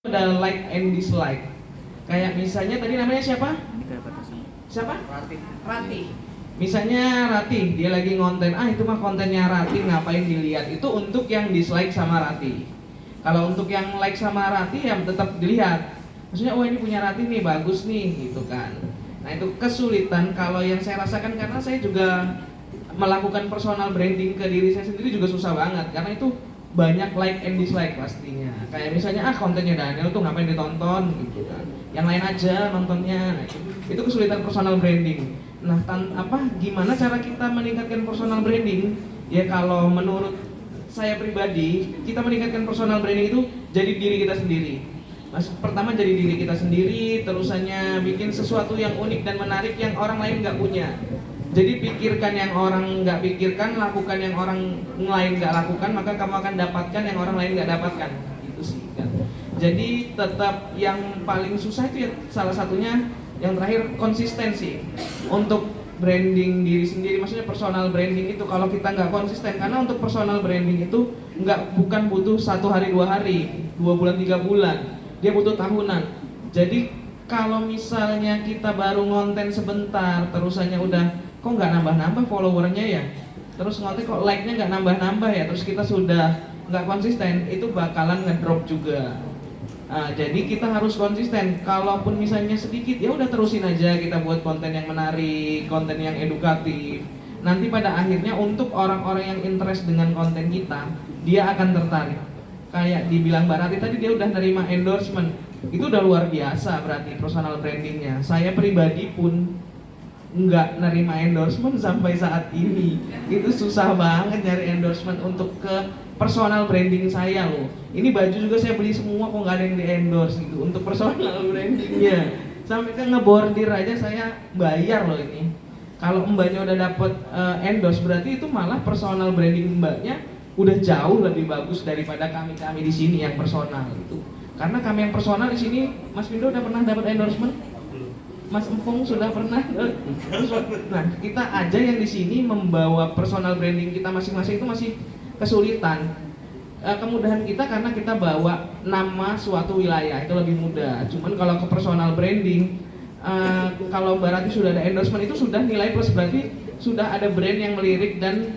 Ada like and dislike. Kayak misalnya tadi namanya siapa? Siapa? Rati. Misalnya Rati, dia lagi ngonten, itu mah kontennya Rati, ngapain dilihat? Itu untuk yang dislike sama Rati. Kalau untuk yang like sama Rati ya tetap dilihat. Maksudnya, oh ini punya Rati nih, bagus nih, gitu kan. Nah itu kesulitan kalau yang saya rasakan karena saya juga melakukan personal branding ke diri saya sendiri juga susah banget. Karena itu banyak like and dislike pastinya. Kayak misalnya kontennya Daniel tuh ngapain ditonton gitu kan. Yang lain aja nontonnya. Nah, itu kesulitan personal branding. Nah, gimana cara kita meningkatkan personal branding? Ya kalau menurut saya pribadi, kita meningkatkan personal branding itu jadi diri kita sendiri. Pertama jadi diri kita sendiri, terusannya bikin sesuatu yang unik dan menarik yang orang lain nggak punya. Jadi pikirkan yang orang nggak pikirkan, lakukan yang orang lain nggak lakukan, maka kamu akan dapatkan yang orang lain nggak dapatkan. Itu sih kan. Jadi tetap yang paling susah itu ya, salah satunya yang terakhir konsistensi untuk branding diri sendiri. Maksudnya personal branding itu kalau kita nggak konsisten, karena untuk personal branding itu bukan butuh 1 hari 2 hari, 2 bulan 3 bulan, dia butuh tahunan. Jadi kalau misalnya kita baru ngonten sebentar, terusannya udah kok nggak nambah-nambah followernya ya, terus ngonten kok like-nya nggak nambah-nambah ya, terus kita sudah nggak konsisten, itu bakalan ngedrop juga. Nah, jadi kita harus konsisten. Kalaupun misalnya sedikit, ya udah terusin aja kita buat konten yang menarik, konten yang edukatif. Nanti pada akhirnya untuk orang-orang yang interest dengan konten kita, dia akan tertarik. Kayak dibilang Mbak Rati tadi, dia udah nerima endorsement. Itu udah luar biasa berarti personal brandingnya. Saya pribadi pun nggak nerima endorsement sampai saat ini. Itu susah banget nyari endorsement untuk ke personal branding saya loh. Ini baju juga saya beli semua kok nggak ada yang di endorse gitu untuk personal brandingnya. Sampai ke ngebordir aja saya bayar loh ini. Kalau mbaknya udah dapet endorse, berarti itu malah personal branding mbaknya udah jauh lebih bagus daripada kami di sini yang personal itu. Karena kami yang personal di sini, Mas Pindo udah pernah dapat endorsement? Mas Empong sudah pernah. Nah, kita aja yang di sini membawa personal branding kita masing-masing itu masih kesulitan. Kemudahan kita karena kita bawa nama suatu wilayah itu lebih mudah. Cuman kalau ke personal branding, kalau berarti sudah ada endorsement itu sudah nilai plus, berarti sudah ada brand yang melirik dan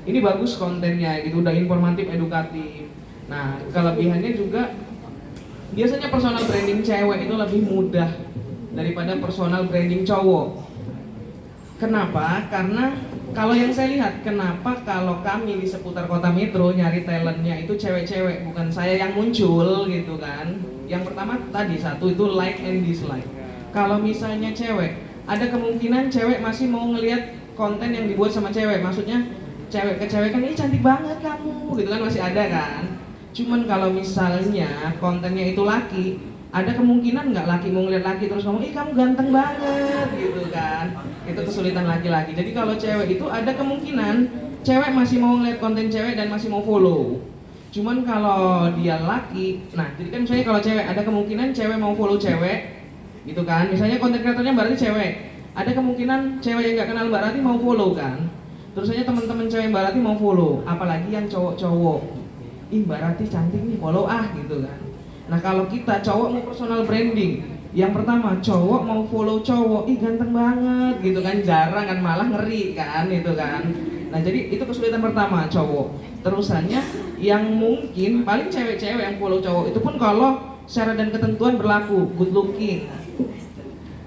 ini bagus kontennya gitu, udah informatif, edukatif. Nah, kelebihannya juga biasanya personal branding cewek itu lebih mudah daripada personal branding cowok. Kenapa? Karena kalau yang saya lihat, kenapa kalau kami di seputar kota metro nyari talentnya itu cewek-cewek, bukan saya yang muncul gitu kan. Yang pertama tadi satu itu like and dislike. Kalau misalnya cewek, ada kemungkinan cewek masih mau ngelihat konten yang dibuat sama cewek. Maksudnya cewek ke cewek kan, ini cantik banget kamu gitu kan, masih ada kan. Cuman kalau misalnya kontennya itu laki, ada kemungkinan nggak laki mau ngeliat laki terus ngomong, ih kamu ganteng banget gitu kan. Itu kesulitan laki-laki. Jadi kalau cewek itu ada kemungkinan cewek masih mau ngeliat konten cewek dan masih mau follow. Cuman kalau dia laki, nah jadi kan misalnya kalau cewek ada kemungkinan cewek mau follow cewek gitu kan. Misalnya konten kreatornya berarti cewek, ada kemungkinan cewek yang nggak kenal Mbak Rati mau follow kan. Terus aja teman-teman cewek Mbak Rati mau follow, apalagi yang cowok-cowok, ih Mbak Rati cantik nih, follow gitu kan. Nah kalau kita cowok mau personal branding, yang pertama cowok mau follow cowok, ih ganteng banget gitu kan, jarang kan, malah ngeri kan itu kan. Nah jadi itu kesulitan pertama cowok. Terusannya yang mungkin paling cewek-cewek yang follow cowok itu pun kalau syarat dan ketentuan berlaku, good looking.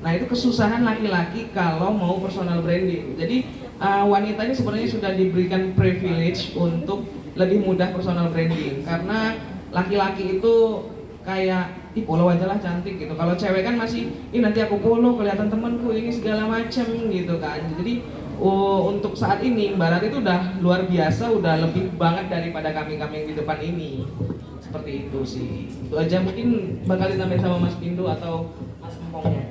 Nah itu kesusahan laki-laki kalau mau personal branding. Jadi wanita ini sebenarnya sudah diberikan privilege untuk lebih mudah personal branding, karena laki-laki itu kayak follow aja lah cantik gitu. Kalau cewek kan masih, nanti aku follow kelihatan temanku ini segala macem gitu kan. Jadi untuk saat ini Mbak Rati itu udah luar biasa, udah lebih banget daripada kami yang di depan ini. Seperti itu sih. Itu aja, mungkin bakal ditambahin sama Mas Pindo atau Mas Empongnya.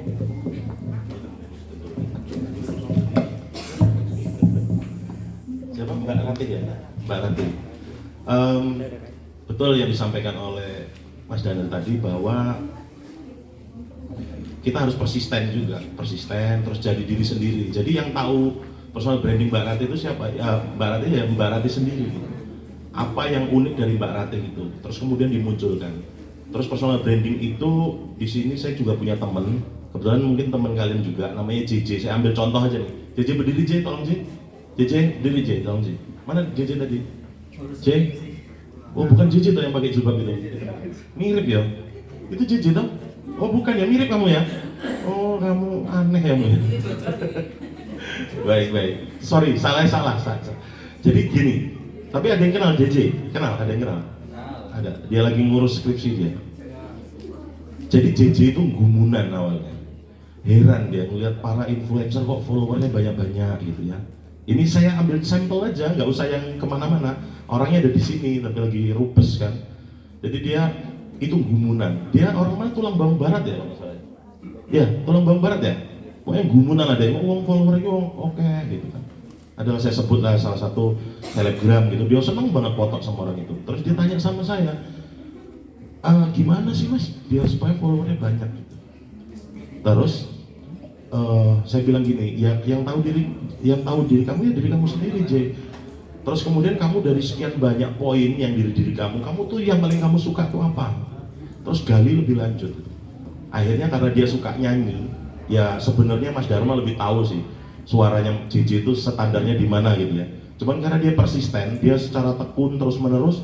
Siapa? Mbak Rati ya? Mbak Rati. Betul yang disampaikan oleh Mas Daniel tadi, bahwa kita harus persisten juga, terus jadi diri sendiri. Jadi yang tahu personal branding Mbak Rati itu siapa? Ya Mbak Rati, ya Mbak Rati sendiri. Apa yang unik dari Mbak Rati itu, terus kemudian dimunculkan. Terus personal branding itu di sini saya juga punya teman, kebetulan mungkin teman kalian juga, namanya JJ. Saya ambil contoh aja nih. JJ berdiri, J, tolong J. JJ berdiri, J, tolong J. Mana JJ tadi? J. Oh bukan JJ tuh yang pakai jilbab itu. Mirip ya. Itu JJ tuh? Oh bukan ya, mirip kamu ya. Oh kamu aneh ya. Baik. Sorry, salah. Jadi gini. Tapi ada yang kenal JJ? Kenal? Ada yang kenal? Ada. Dia lagi ngurus skripsi dia. Jadi JJ itu gumunan awalnya. Heran dia ngeliat para influencer kok followernya banyak-banyak gitu ya. Ini saya ambil sampel aja, nggak usah yang kemana-mana. Orangnya ada di sini, tapi lagi rupes kan. Jadi dia itu gumunan. Dia orang mana, Tulang Bawang Barat ya kalau saya. Ya, Tulang Bawang Barat ya. Pokoknya gumunan ada yang uang followernya oke gitu kan. Adalah saya sebut lah salah satu selebgram gitu. Dia seneng banget foto sama orang itu. Terus dia tanya sama saya, gimana sih mas biar supaya followernya banyak gitu. Terus saya bilang gini, ya yang tahu diri kamu ya diri kamu sendiri, J. Terus kemudian kamu dari sekian banyak poin yang diri kamu tuh yang paling kamu suka tuh apa? Terus gali lebih lanjut. Akhirnya karena dia suka nyanyi, ya sebenarnya Mas Dharma lebih tahu sih suaranya JJ itu standarnya di mana gitu ya. Cuman karena dia persisten, dia secara tekun terus menerus,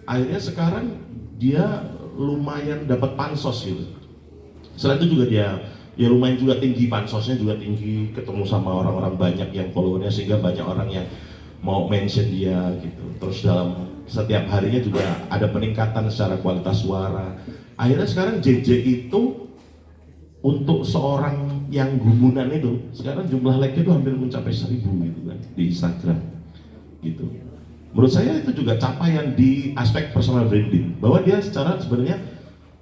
akhirnya sekarang dia lumayan dapat pansos gitu. Selain itu juga dia ya lumayan juga tinggi, pansosnya juga tinggi, ketemu sama orang-orang banyak yang followernya sehingga banyak orang yang mau mention dia gitu. Terus dalam setiap harinya juga ada peningkatan secara kualitas suara. Akhirnya sekarang JJ itu untuk seorang yang gumunan itu sekarang jumlah like-nya itu hampir mencapai 1000 gitu kan di Instagram gitu. Menurut saya itu juga capaian di aspek personal branding, bahwa dia secara sebenarnya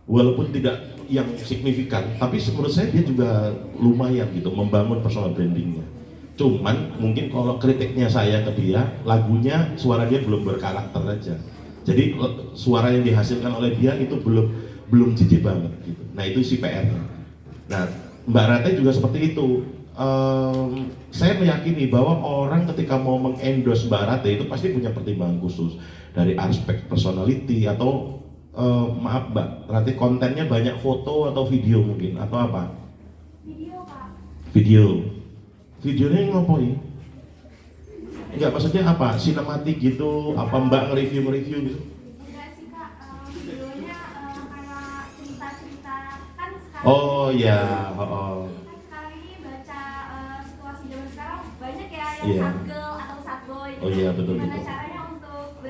walaupun tidak yang signifikan, tapi menurut saya dia juga lumayan gitu membangun personal brandingnya. Cuman mungkin kalau kritiknya saya ke dia, lagunya suara dia belum berkarakter aja. Jadi suara yang dihasilkan oleh dia itu belum jijik banget gitu. Nah itu si PR-nya. Nah Mbak Rate juga seperti itu. Saya meyakini bahwa orang ketika mau mengendorse Mbak Rate itu pasti punya pertimbangan khusus dari aspek personality atau maaf Mbak Rate kontennya banyak foto atau video mungkin atau apa? Video Kak. Videonya ngapain? Enggak, maksudnya apa? Sinematik gitu? Apa Mbak nge-review gitu? Enggak sih Kak, videonya kayak cerita-cerita kan sekarang. Oh ya, Kan sekarang ini baca situasi zaman sekarang banyak ya yang Iya. satgirl atau satboy. Oh iya, betul. Gimana caranya untuk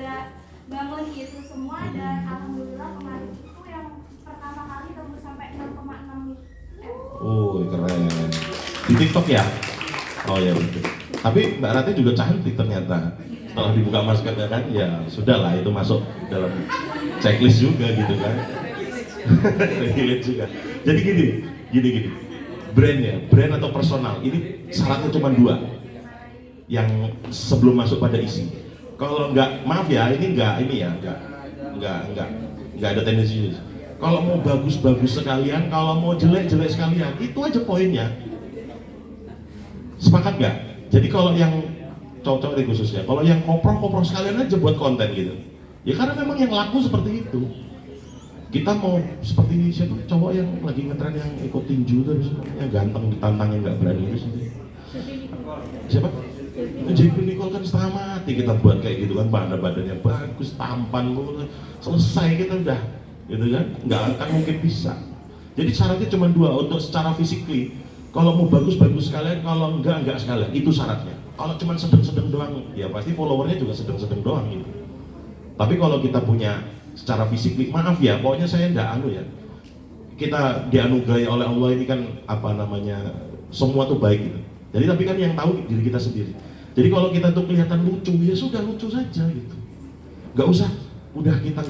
bangun itu semua dan alhamdulillah kemarin itu yang pertama kali tembus sampai 6,6 M. Oh keren. Di TikTok ya? Oh ya betul. Tapi Mbak Rati juga cantik ternyata. Setelah dibuka maskernya kan, ya sudahlah itu masuk dalam checklist juga gitu kan. Relate juga. Jadi gini. Brand atau personal ini syaratnya cuma 2. Yang sebelum masuk pada isi. Kalau nggak, maaf ya, nggak ada tendensi. Kalau mau bagus-bagus sekalian, kalau mau jelek-jelek sekalian, itu aja poinnya. Sepakat nggak? Jadi kalau yang cowok-cowok ini khususnya, kalau yang koproh sekalian aja buat konten gitu. Ya karena memang yang laku seperti itu. Kita mau seperti siapa cowok yang lagi ngetren yang ikut tinju terus yang ganteng ditantangin nggak berani itu sendiri. Siapa? Jeffrey Nicole kan setengah mati kita buat kayak gitu kan, badannya bagus, tampan, selesai kita udah, gitu kan? Nggak akan mungkin bisa. Jadi syaratnya cuma 2 untuk secara fisikly. Kalau mau bagus sekalian, kalau enggak sekalian. Itu syaratnya. Kalau cuma sedang doang, ya pasti followernya juga sedang doang gitu. Tapi kalau kita punya secara fisikly, maaf ya, pokoknya saya enggak ya. Kita dianugerahi oleh Allah ini kan apa namanya, semua tuh baik gitu. Jadi tapi kan yang tahu diri kita sendiri. Jadi kalau kita tuh kelihatan lucu, ya sudah lucu saja gitu. Nggak usah, udah kita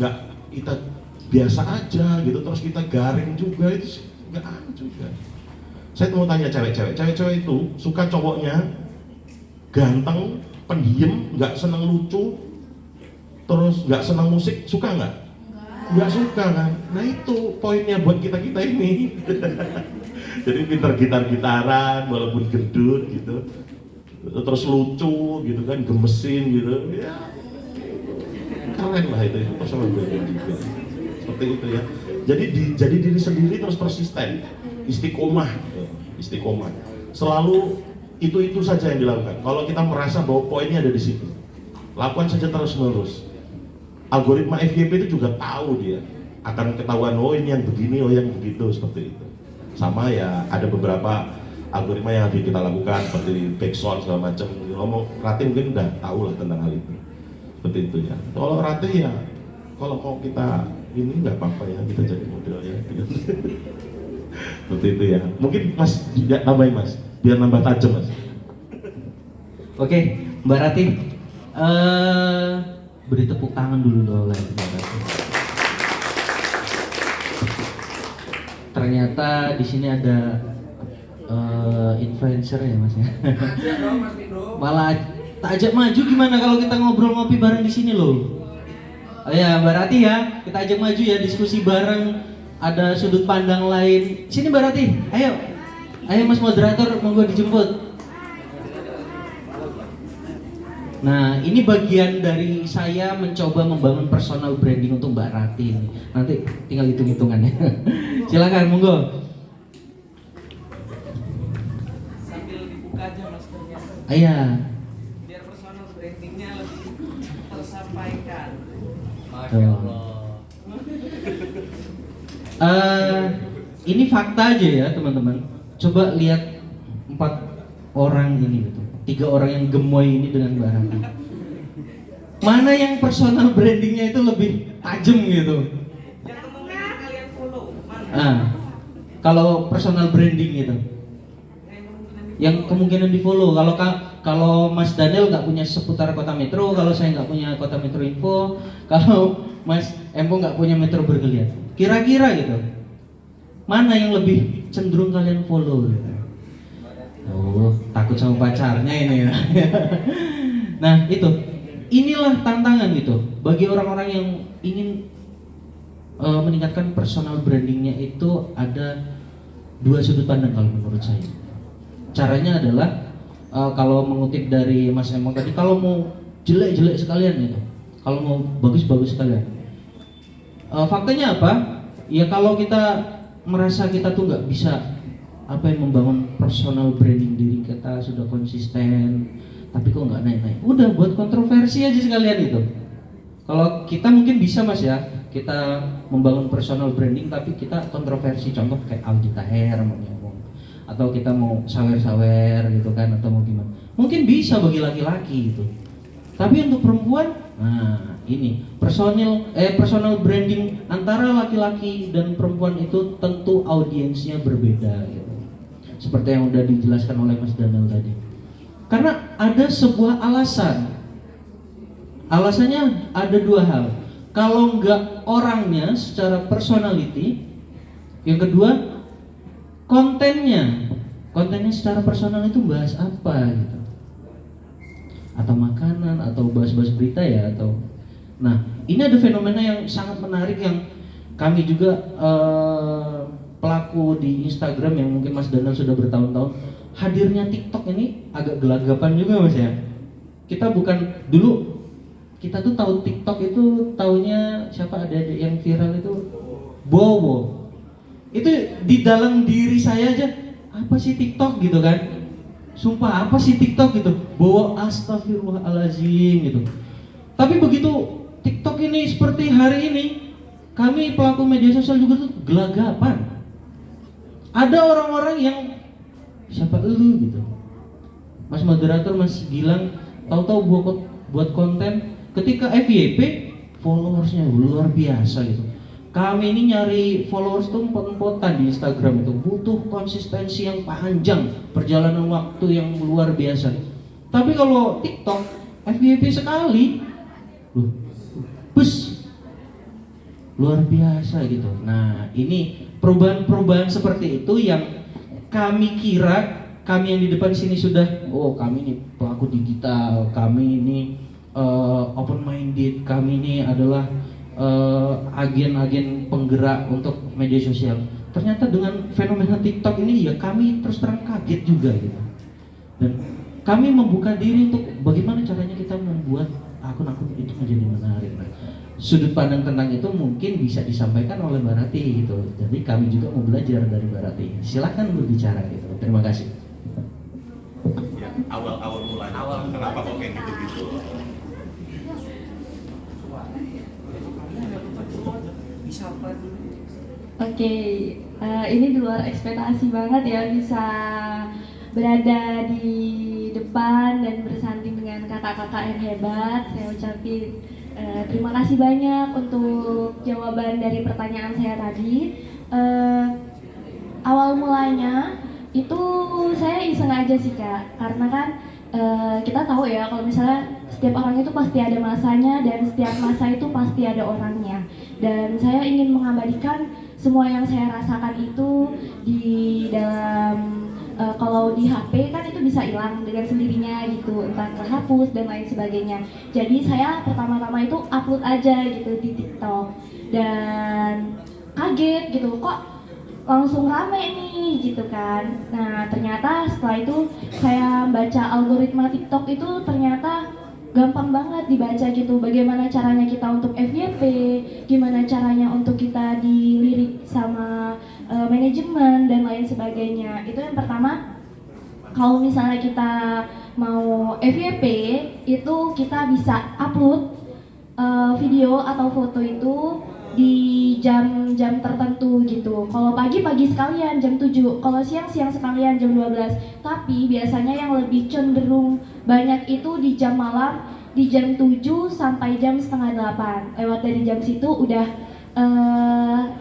biasa aja gitu, terus kita garing juga itu nggak ada juga. Saya mau tanya cewek-cewek itu suka cowoknya ganteng, pendiam, nggak seneng lucu, terus nggak seneng musik, suka nggak? Nggak suka kan? Nah itu poinnya buat kita ini. Jadi pintar gitar-gitaran walaupun gendut gitu, terus lucu gitu kan, gemesin gitu, ya keren lah itu personal branding juga seperti itu ya. Jadi diri sendiri terus persisten, istiqomah, istiqomah. Selalu itu saja yang dilakukan. Kalau kita merasa bahwa poinnya ada di situ, lakukan saja terus menerus. Algoritma FYP itu juga tahu dia akan ketahuan, oh ini yang begini, oh yang begitu, seperti itu. Sama ya, ada beberapa algoritma yang harus kita lakukan seperti backsound segala macam. Ngomong Rati mungkin udah tahu lah tentang hal itu, seperti itu ya. Kalau Rati ya, kalau mau kita ini nggak apa-apa ya, kita jadi model ya. Seperti itu ya. Mungkin Mas tidak tambahin Mas, biar nambah tajam Mas. Oke, Mbak Rati, beri tepuk tangan dulu dong oleh Mbak Rati. Ternyata di sini ada influencer ya Mas ya. Malah tak ajak maju, gimana kalau kita ngobrol ngopi bareng di sini loh. Oh ya Mbak Rati ya, kita ajak maju ya, diskusi bareng, ada sudut pandang lain. Sini Mbak Rati, ayo. Ayo Mas moderator, monggo dijemput. Nah, ini bagian dari saya mencoba membangun personal branding untuk Mbak Rati. Nanti tinggal hitung-hitungannya. Silakan, monggo. Sambil dibuka aja maskernya. Iya. Biar personal brandingnya lebih tersampaikan. Masya ini fakta aja ya teman-teman. Coba lihat 4 orang ini gitu. 3 orang yang gemoy ini dengan Mbak Rati. Mana yang personal brandingnya itu lebih tajam gitu? Yang kemungkinan kalian follow, mana? Kalau personal branding gitu, yang kemungkinan di follow. Kalau Mas Daniel nggak punya seputar Kota Metro, kalau saya nggak punya Kota Metro Info, kalau Mas Empo nggak punya Metro Bergeliat, kira-kira gitu, mana yang lebih cenderung kalian follow? Gitu? Oh, takut sama pacarnya ini ya. Nah inilah tantangan gitu bagi orang-orang yang ingin meningkatkan personal brandingnya. Itu ada 2 sudut pandang kalau menurut saya. Caranya adalah kalau mengutip dari Mas Emong tadi, kalau mau jelek-jelek sekalian gitu, kalau mau bagus-bagus sekalian. Faktanya apa? Ya kalau kita merasa kita tuh nggak bisa membangun personal branding diri kita, sudah konsisten tapi kok nggak naik-naik, udah buat kontroversi aja sekalian itu. Kalau kita mungkin bisa Mas ya, kita membangun personal branding tapi kita kontroversi, contoh kayak Aldi Taher mau ngomong, atau kita mau sawer-sawer gitu kan, atau mau gimana, mungkin bisa bagi laki-laki gitu. Tapi untuk perempuan, nah ini personal branding antara laki-laki dan perempuan itu tentu audiensnya berbeda gitu. Seperti yang udah dijelaskan oleh Mas Daniel tadi. Karena ada sebuah alasan. Alasannya ada 2 hal. Kalau enggak orangnya secara personality, yang kedua kontennya. Kontennya secara personal itu bahas apa gitu. Atau makanan, atau bahas-bahas berita ya, atau ini ada fenomena yang sangat menarik yang kami juga pelaku di Instagram yang mungkin Mas Daniel sudah bertahun-tahun, hadirnya TikTok ini agak gelagapan juga Mas ya. Kita bukan dulu, kita tuh tahu TikTok itu taunya siapa, ada yang viral itu Bowo. Itu di dalam diri saya aja, apa sih TikTok gitu kan? Sumpah apa sih TikTok gitu? Bowo, astagfirullahaladzim gitu. Tapi begitu TikTok ini seperti hari ini, kami pelaku media sosial juga tuh gelagapan. Ada orang-orang yang siapa lu gitu, Mas moderator, Mas Gilang, tahu-tahu buat konten, ketika FYP followersnya luar biasa gitu. Kami ini nyari followers tuh empot-empotan di Instagram itu, butuh konsistensi yang panjang, perjalanan waktu yang luar biasa. Tapi kalau TikTok FYP sekali, luar biasa gitu. Nah ini perubahan-perubahan seperti itu yang kami kira, kami yang di depan sini sudah, kami ini pelaku digital, kami ini open minded, kami ini adalah agen-agen penggerak untuk media sosial. Ternyata dengan fenomena TikTok ini ya kami terus terang kaget juga gitu. Dan kami membuka diri untuk bagaimana caranya kita membuat akun-akun itu menjadi menarik. Nah, sudut pandang tentang itu mungkin bisa disampaikan oleh Mbak Rati gitu. Jadi kami juga mau belajar dari Mbak Rati. Silakan berbicara gitu. Terima kasih. Ya, awal mulanya kenapa kok kayak gitu-gitu? Oke, ini di luar ekspektasi banget ya bisa berada di depan dan bersanding dengan kakak-kakak yang hebat. Saya ucapin terima kasih banyak untuk jawaban dari pertanyaan saya tadi. Awal mulanya itu saya iseng aja sih Kak, karena kan kita tahu ya kalau misalnya setiap orang itu pasti ada masanya dan setiap masa itu pasti ada orangnya. Dan saya ingin mengabadikan semua yang saya rasakan itu di dalam kalau di HP kan itu bisa hilang dengan sendirinya gitu, entah terhapus dan lain sebagainya. Jadi saya pertama-tama itu upload aja gitu di TikTok dan kaget gitu, kok langsung rame nih gitu kan. Nah ternyata setelah itu saya baca algoritma TikTok itu ternyata gampang banget dibaca gitu, bagaimana caranya kita untuk FYP, gimana caranya untuk kita dilirik sama manajemen dan lain sebagainya. Itu yang pertama. Kalau misalnya kita mau FYP itu kita bisa upload video atau foto itu di jam-jam tertentu gitu. Kalau pagi sekalian jam 7, kalau siang sekalian jam 12. Tapi biasanya yang lebih cenderung banyak itu di jam malam, di jam 7 sampai jam setengah 8. Lewat dari jam situ udah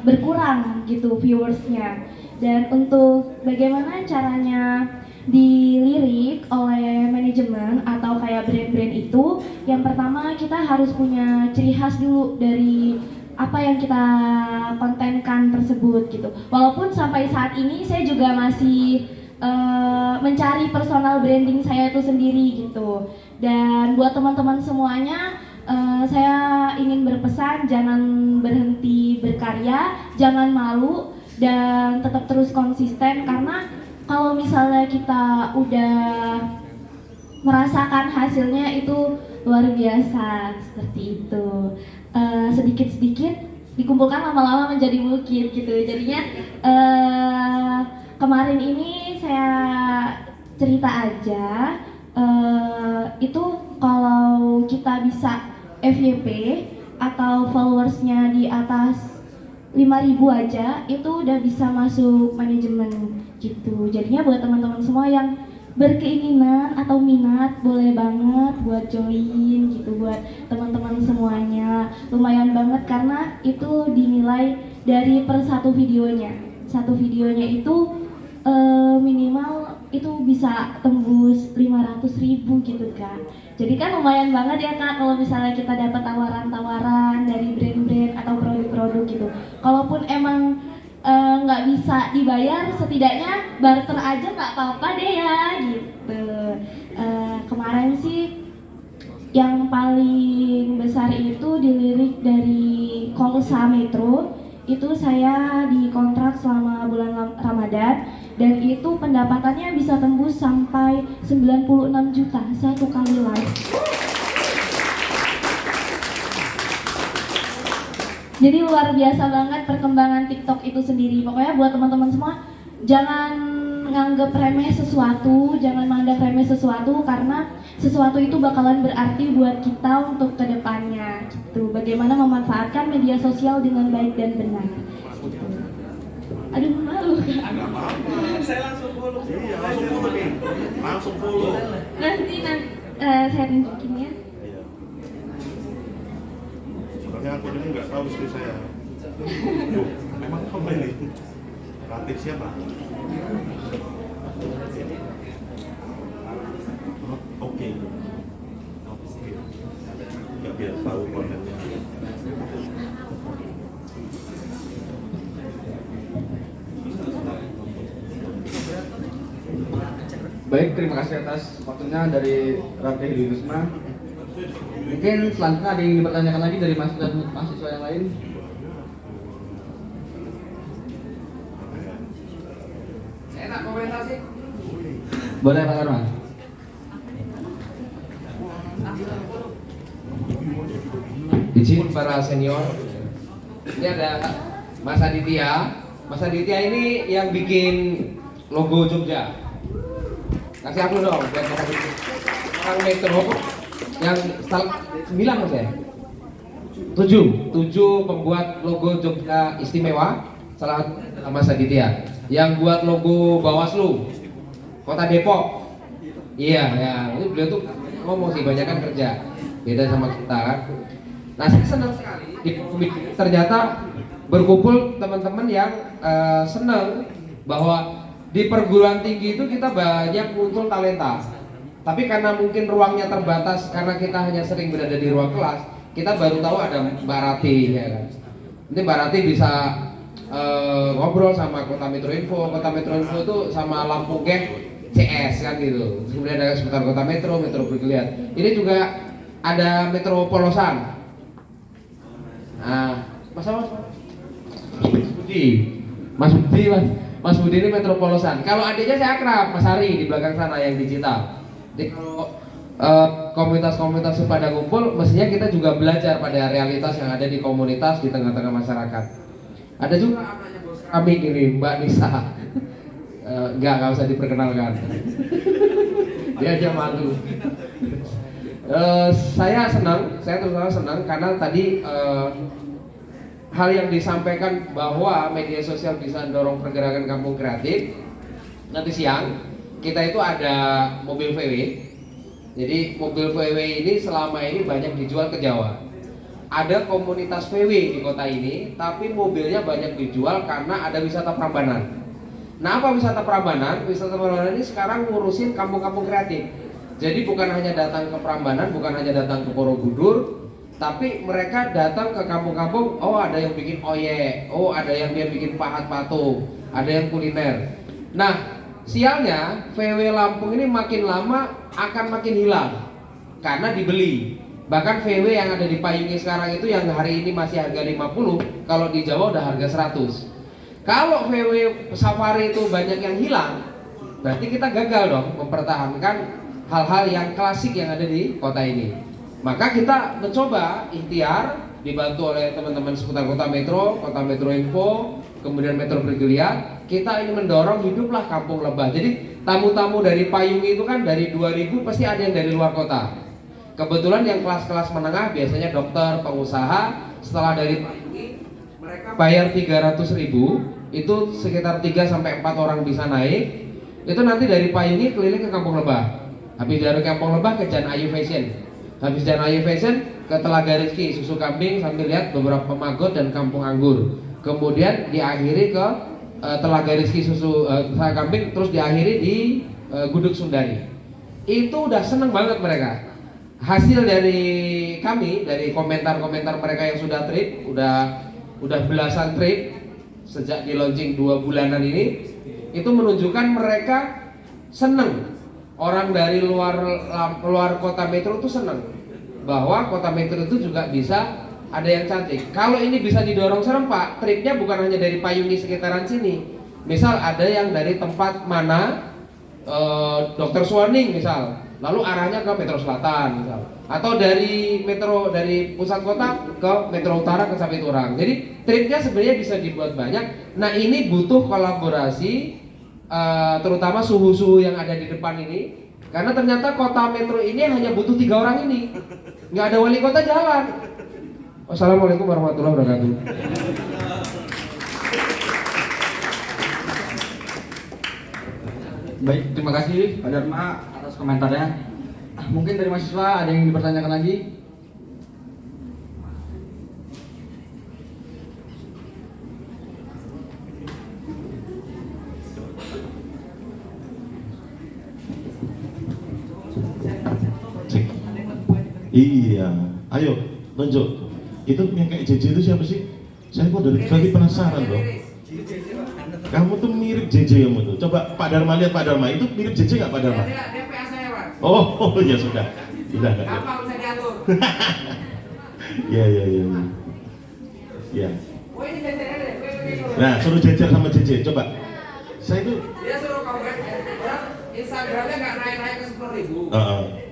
berkurang gitu viewersnya. Dan untuk bagaimana caranya dilirik oleh manajemen atau kayak brand-brand itu, yang pertama kita harus punya ciri khas dulu dari apa yang kita kontenkan tersebut gitu. Walaupun sampai saat ini saya juga masih mencari personal branding saya itu sendiri gitu. Dan buat teman-teman semuanya, saya ingin berpesan jangan berhenti berkarya, jangan malu dan tetap terus konsisten, karena kalau misalnya kita udah merasakan hasilnya itu luar biasa seperti itu. Sedikit-sedikit dikumpulkan lama-lama menjadi bukit gitu. Jadinya kemarin ini saya cerita aja, itu kalau kita bisa FYP atau followersnya di atas 5.000 aja itu udah bisa masuk manajemen gitu. Jadinya buat teman-teman semua yang berkeinginan atau minat boleh banget buat join gitu, buat teman-teman semuanya. Lumayan banget karena itu dinilai dari per satu videonya. Satu videonya itu minimal itu bisa tembus 500.000 gitu kan. Jadi kan lumayan banget ya Kak kalau misalnya kita dapat tawaran-tawaran dari brand-brand atau produk-produk gitu. Kalaupun emang nggak bisa dibayar, setidaknya barter aja nggak apa-apa deh ya gitu. Kemarin sih yang paling besar itu dilirik dari Kolsa Metro, itu saya dikontrak selama bulan Ramadan dan itu pendapatannya bisa tembus sampai 96 juta satu kali live. Jadi luar biasa banget perkembangan TikTok itu sendiri. Pokoknya buat teman-teman semua, jangan nganggep remeh sesuatu, jangan mandang remeh sesuatu, karena sesuatu itu bakalan berarti buat kita untuk kedepannya gitu. Bagaimana memanfaatkan media sosial dengan baik dan benar gitu. Aduh malu Kak. Saya langsung follow. Iya, langsung follow nih. Langsung follow. Nanti saya tunjukin ya. Soalnya aku ini nggak tahu istri saya. Yuk, memang kamu ini Ratih siapa? Oke. Nggak biar tahu kontennya. Baik, terima kasih atas waktunya dari Ratih Yunusma. Mungkin selanjutnya ada yang ingin dipertanyakan lagi dari mahasiswa yang lain. Enak komentar sih. Boleh Pak Arman. Izin para para senior. Ini ada Mas Aditya. Mas Aditya ini yang bikin logo Jogja. Kasih aku dong, biar Mas Aditya. Orang Metro yang 9 Mas ya? 7 pembuat logo Jogja istimewa. Salah satu Mas Aditya. Yang buat logo Bawaslu Kota Depok. Iya, ya. Ini beliau tuh ngomong sih, banyak kan kerja. Beda sama kita kan. Nah, saya senang sekali di ternyata berkumpul teman-teman yang senang bahwa di perguruan tinggi itu kita banyak muncul talenta. Tapi karena mungkin ruangnya terbatas karena kita hanya sering berada di ruang kelas, kita baru tahu ada Mbak Rati ya kan. Nanti Mbak Rati bisa ngobrol sama Kota Metro Info. Kota Metro Info itu sama Lampung CS kan gitu. Kemudian ada seputar Kota Metro, Metro Bergeliat. Ini juga ada Metro Polosan. Nah, Mas Budi, Mas Budi ini Metro Polosan. Kalau adiknya saya akrab, Mas Hari di belakang sana yang digital. Jadi kalau komunitas-komunitas pada ngumpul, mestinya kita juga belajar pada realitas yang ada di komunitas di tengah-tengah masyarakat. Ada juga anaknya bos kami ini, Mbak Nisa. Nggak usah diperkenalkan. Dia aja malu. Saya terutama senang karena tadi hal yang disampaikan bahwa media sosial bisa mendorong pergerakan kampung kreatif. Nanti siang kita itu ada mobil VW. Jadi mobil VW ini selama ini banyak dijual ke Jawa. Ada komunitas VW di kota ini, tapi mobilnya banyak dijual karena ada wisata Prambanan. Nah, apa wisata Prambanan? Wisata Prambanan ini sekarang ngurusin kampung-kampung kreatif. Jadi bukan hanya datang ke Prambanan, bukan hanya datang ke Borobudur, tapi mereka datang ke kampung-kampung. Oh, ada yang bikin oyek, oh ada yang dia bikin pahat patung, ada yang kuliner. Nah, sialnya VW Lampung ini makin lama akan makin hilang karena dibeli. Bahkan VW yang ada di Payungi sekarang itu yang hari ini masih harga 50, kalau di Jawa udah harga 100. Kalau VW Safari itu banyak yang hilang, berarti kita gagal dong mempertahankan hal-hal yang klasik yang ada di kota ini. Maka kita mencoba ikhtiar dibantu oleh teman-teman seputar Kota Metro Info, kemudian Metro Bergeliat. Kita ini mendorong hiduplah kampung lebah. Jadi tamu-tamu dari Payungi itu kan dari 2000 pasti ada yang dari luar kota. Kebetulan yang kelas-kelas menengah biasanya dokter, pengusaha. Setelah dari Payungi mereka bayar 300.000, itu sekitar 3-4 orang bisa naik. Itu nanti dari Payungi keliling ke kampung lebah. Habis dari kampung lebah ke Jan Ayu Fashion. Habis Jan Ayu Fashion ke Telaga Rizki, susu kambing sambil lihat beberapa magot dan kampung anggur. Kemudian diakhiri ke Telaga Rizki susu kambing, terus diakhiri di Gudug Sundari. Itu udah seneng banget mereka. Hasil dari kami, dari komentar-komentar mereka yang sudah trip, udah belasan trip sejak di launching 2 bulanan ini, itu menunjukkan mereka seneng. Orang dari luar kota Metro itu senang bahwa kota Metro itu juga bisa ada yang cantik. Kalau ini bisa didorong serempak, tripnya bukan hanya dari Payungi sekitaran sini. Misal ada yang dari tempat mana Dr. Swarning misal, lalu arahnya ke Metro Selatan misal, atau dari pusat kota ke Metro Utara ke Sapiturang. Jadi tripnya sebenarnya bisa dibuat banyak. Nah, ini butuh kolaborasi. Terutama suhu-suhu yang ada di depan ini, karena ternyata kota Metro ini hanya butuh 3 orang ini, nggak ada wali kota jalan. Wassalamualaikum warahmatullahi wabarakatuh. Baik, terima kasih Pak Dharma atas komentarnya. Mungkin dari mahasiswa ada yang dipertanyakan lagi? Iya, ayo tunjuk. Itu yang kayak JJ itu siapa sih? Saya kok dari tadi penasaran loh. Kamu tuh mirip JJ kamu tuh. Coba Pak Dharma lihat Pak Dharma. Itu mirip JJ nggak Pak Dharma? DPA saya, Pak. Oh ya sudah. Sudah nggak? Gampang bisa diatur. Iya. Ya. Oh, ini jajarannya deh. Nah, suruh jejer sama JJ. Coba. Saya itu. Dia suruh komen. Orang Instagramnya nggak naik ke 10.000.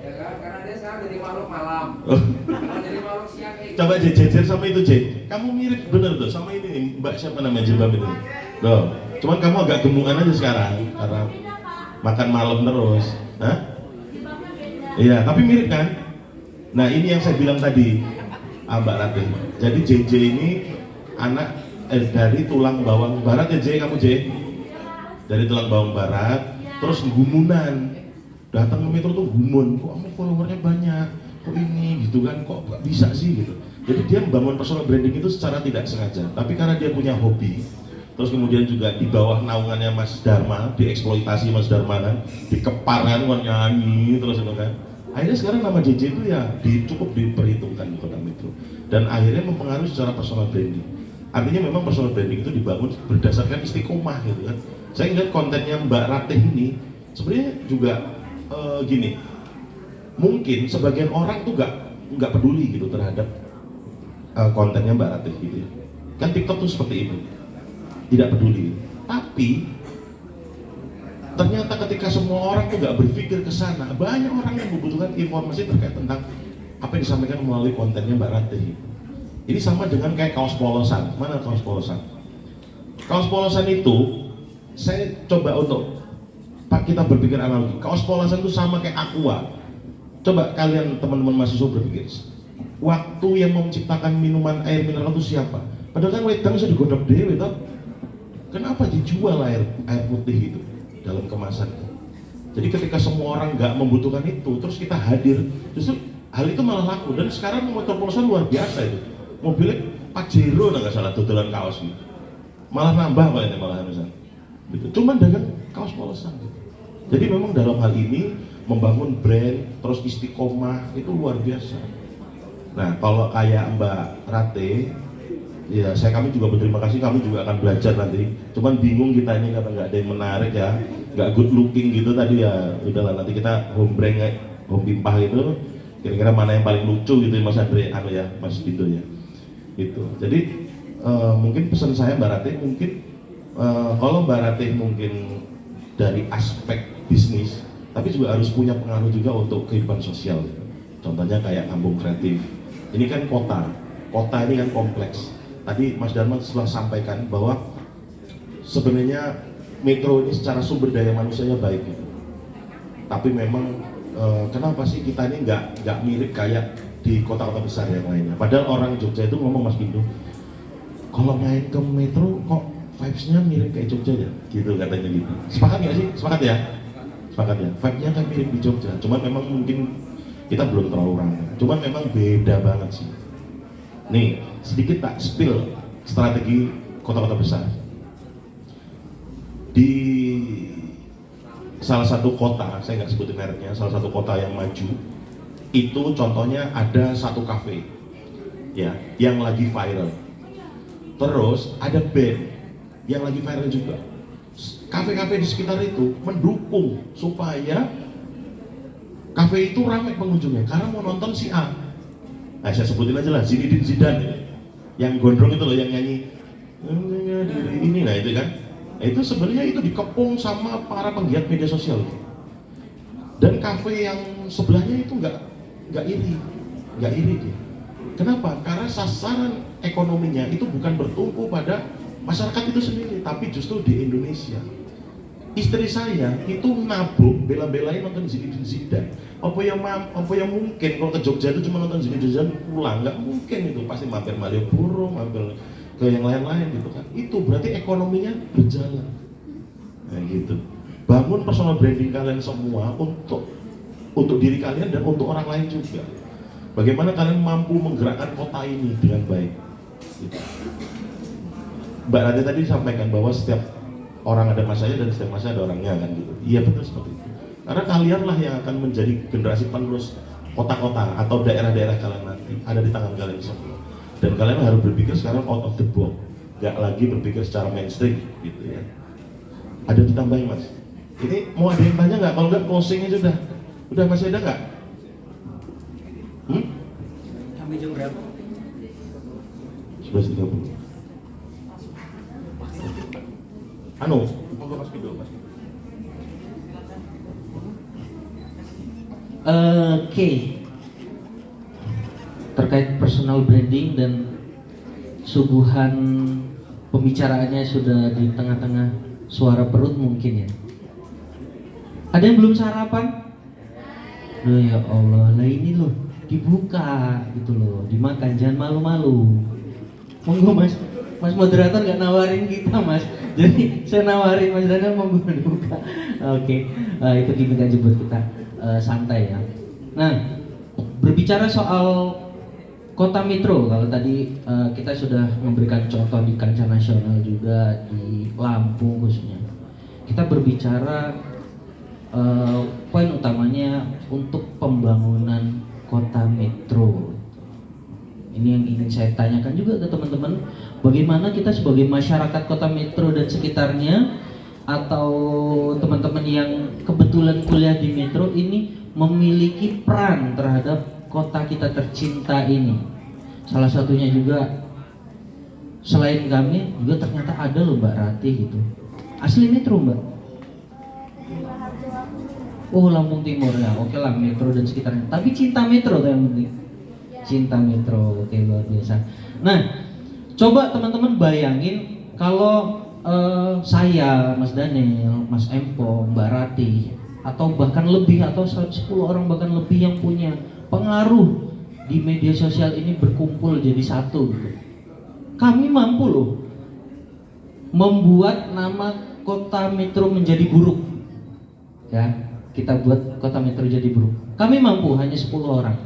Ya kan? Karena dia sekarang jadi makhluk malam. Oh. Kalau jadi makhluk siang kayak Coba jejer sama itu J. Kamu mirip bener tuh sama ini Mbak siapa namanya jilbab ini. Loh, cuman kamu agak gemukan aja sekarang karena makan malam terus. Hah? Iya, tapi mirip kan? Nah ini yang saya bilang tadi, Mbak Ratih. Jadi JJ ini anak dari tulang bawang barat ya J, kamu J? Dari tulang bawang barat, terus gumunan. Datang ke Metro tuh gumun, kok kamu followernya banyak, kok ini gitu kan, kok gak bisa sih gitu. Jadi dia membangun personal branding itu secara tidak sengaja, tapi karena dia punya hobi, terus kemudian juga di bawah naungannya Mas Dharma, dieksploitasi Mas Dharma kan, dikeparkan kan nyanyi terus kan. Akhirnya sekarang nama JJ itu ya cukup diperhitungkan di Kota Metro, dan akhirnya mempengaruhi secara personal branding. Artinya memang personal branding itu dibangun berdasarkan istiqomah gitu kan. Saya ingat kontennya Mbak Ratih ini sebenarnya juga gini, mungkin sebagian orang tuh nggak peduli gitu terhadap kontennya Mbak Ratih gitu ya. Kan TikTok tuh seperti itu, tidak peduli. Tapi ternyata ketika semua orang tuh nggak berpikir ke sana, banyak orang yang membutuhkan informasi terkait tentang apa yang disampaikan melalui kontennya Mbak Ratih. Ini sama dengan kayak kaos polosan. Mana kaos polosan? Kaos polosan itu saya coba untuk kita berpikir analogi. Kaos polosan itu sama kayak aqua. Coba kalian teman-teman mahasiswa berpikir. Waktu yang menciptakan minuman air mineral itu siapa? Padahal kan wedang sudah digodok dewe toh. Kenapa dijual air putih itu dalam kemasan? Jadi ketika semua orang nggak membutuhkan itu, terus kita hadir, justru hal itu malah laku. Dan sekarang motor polosan luar biasa itu. Mobilnya Pajero nggak salah dodolan kaos gitu. Malah nambah Pak ini malah misalnya. Gitu. Cuman dagang kaos polosan gitu. Jadi memang dalam hal ini membangun brand terus istiqomah itu luar biasa. Nah kalau kayak Mbak Ratih, ya kami juga berterima kasih, kami juga akan belajar nanti. Cuman bingung kita ini karena nggak ada yang menarik ya, nggak good looking gitu tadi ya. Udahlah nanti kita home pimpah itu, kira-kira mana yang paling lucu gitu Mas Andre, ya Mas Bindo ya. Gitu. Jadi mungkin pesan saya Mbak Ratih mungkin kalau Mbak Ratih mungkin dari aspek bisnis, tapi juga harus punya pengaruh juga untuk kehidupan sosial. Contohnya kayak kampung kreatif. Ini kan kota ini kan kompleks. Tadi Mas Dharma telah sampaikan bahwa sebenarnya Metro ini secara sumber daya manusianya baik gitu. Tapi memang kenapa sih kita ini nggak mirip kayak di kota-kota besar yang lainnya? Padahal orang Jogja itu ngomong Mas Bindo, kalau main ke Metro kok vibes-nya mirip kayak Jogja ya? Gitu katanya gitu. Sepakat nggak sih? Sepakat ya? Sepakat ya? Vibe-nya kan mirip di Jogja, cuman memang mungkin kita belum terlalu ramai. Cuman memang beda banget sih. Nih, sedikit tak spill strategi kota-kota besar. Di salah satu kota, saya nggak sebutin mereknya, salah satu kota yang maju, itu contohnya ada satu kafe, ya, yang lagi viral. Terus ada band yang lagi viral juga. Kafe-kafe di sekitar itu mendukung supaya kafe itu ramai pengunjungnya karena mau nonton si A. Nah saya sebutin aja lah, Zinedine Zidane yang gondrong itu loh, yang nyanyi ini, nah itu kan. Nah, itu sebenarnya itu dikepung sama para penggiat media sosial. Dan kafe yang sebelahnya itu nggak iri dia. Kenapa? Karena sasaran ekonominya itu bukan bertumpu pada masyarakat itu sendiri, tapi justru di Indonesia. Istri saya itu nabung bela-belain nonton Zinedine Zidane. Apa yang mungkin kalau ke Jogja itu cuma nonton Zinedine Zidane pulang? Nggak mungkin itu, pasti mampir Malioboro, mampir ke yang lain-lain gitu kan. Itu berarti ekonominya berjalan. Nah gitu. Bangun personal branding kalian semua untuk diri kalian dan untuk orang lain juga. Bagaimana kalian mampu menggerakkan kota ini dengan baik. Gitu. Mbak Ratih tadi sampaikan bahwa setiap orang ada masanya dan setiap masa ada orangnya kan gitu. Iya betul seperti itu. Karena kalianlah yang akan menjadi generasi penerus kota-kota atau daerah-daerah kalian nanti ada di tangan kalian semua. Dan kalian harus berpikir sekarang out of the box, nggak lagi berpikir secara mainstream gitu ya. Ada ditambahin Mas? Ini mau ada yang tanya nggak? Kalau nggak closing aja udah. Udah masih ada nggak? Sampai jam berapa? 11.30. Monggo Mas Bindo, Mas. Oke. terkait personal branding dan suguhan pembicaraannya sudah di tengah-tengah suara perut mungkin ya. Ada yang belum sarapan? Loh ya Allah, lah ini loh dibuka gitu loh, dimakan, jangan malu-malu. Monggo mas, mas moderator nggak nawarin kita mas, jadi saya nawarin mas Daniel monggo dibuka. Oke, itu gimmick aja buat kita santai ya. Nah, berbicara soal kota metro, kalau tadi kita sudah memberikan contoh di kancah nasional juga di Lampung khususnya. Kita berbicara poin utamanya untuk pembangunan kota metro. Ini yang ingin saya tanyakan juga ke teman-teman, bagaimana kita sebagai masyarakat kota metro dan sekitarnya, atau teman-teman yang kebetulan kuliah di metro ini memiliki peran terhadap kota kita tercinta ini. Salah satunya juga selain kami juga ternyata ada loh Mbak Rati gitu. Asli metro Mbak? Oh Lampung Timur ya, oke lah metro dan sekitarnya. Tapi cinta metro tuh yang penting. Cinta metro, oke luar biasa. Nah, coba teman-teman bayangin kalau saya, Mas Daniel, Mas Empo, Mbak Rati, atau bahkan lebih atau 10 orang bahkan lebih yang punya pengaruh di media sosial ini berkumpul jadi satu gitu. Kami mampu loh membuat nama kota metro menjadi buruk. Ya, kita buat kota metro jadi buruk. Kami mampu hanya 10 orang.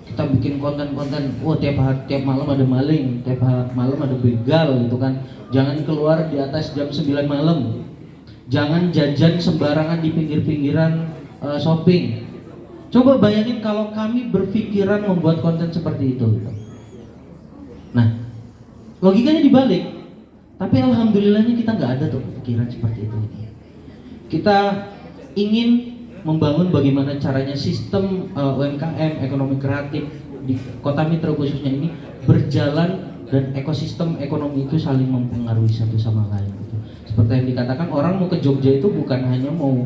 Kita bikin konten-konten, tiap malam ada maling, tiap malam ada begal gitu kan. Jangan keluar di atas jam 9 malam. Jangan jajan sembarangan di pinggir-pinggiran shopping. Coba bayangin kalau kami berpikiran membuat konten seperti itu gitu. Nah, logikanya dibalik. Tapi alhamdulillahnya kita nggak ada tuh pikiran seperti itu. Kita ingin membangun bagaimana caranya sistem UMKM, ekonomi kreatif di kota metro khususnya ini berjalan dan ekosistem ekonomi itu saling mempengaruhi satu sama lain gitu. Seperti yang dikatakan, orang mau ke Jogja itu bukan hanya mau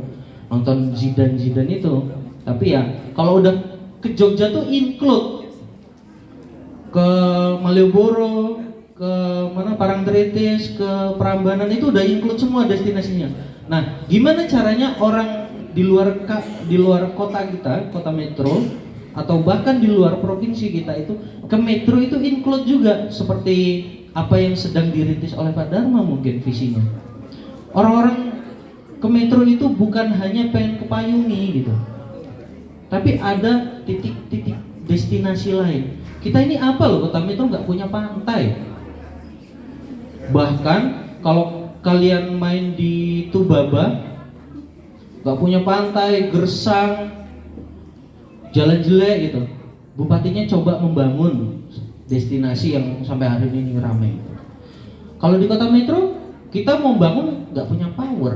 nonton Zidane itu, tapi ya kalau udah ke Jogja tuh include ke Malioboro, ke mana Parangtritis, ke Prambanan, itu udah include semua destinasinya. Nah, gimana caranya orang di luar kota kita, kota metro, atau bahkan di luar provinsi kita itu ke metro itu include juga seperti apa yang sedang dirintis oleh Pak Dharma mungkin visinya. Orang-orang ke metro itu bukan hanya pengen kepayungi gitu, tapi ada titik-titik destinasi lain. Kita ini apa loh, kota metro nggak punya pantai. Bahkan kalau kalian main di Tubaba, nggak punya pantai, gersang, jalan jelek gitu. Bupatinya coba membangun destinasi yang sampai hari ini ramai. Kalau di kota metro, kita mau bangun nggak punya power,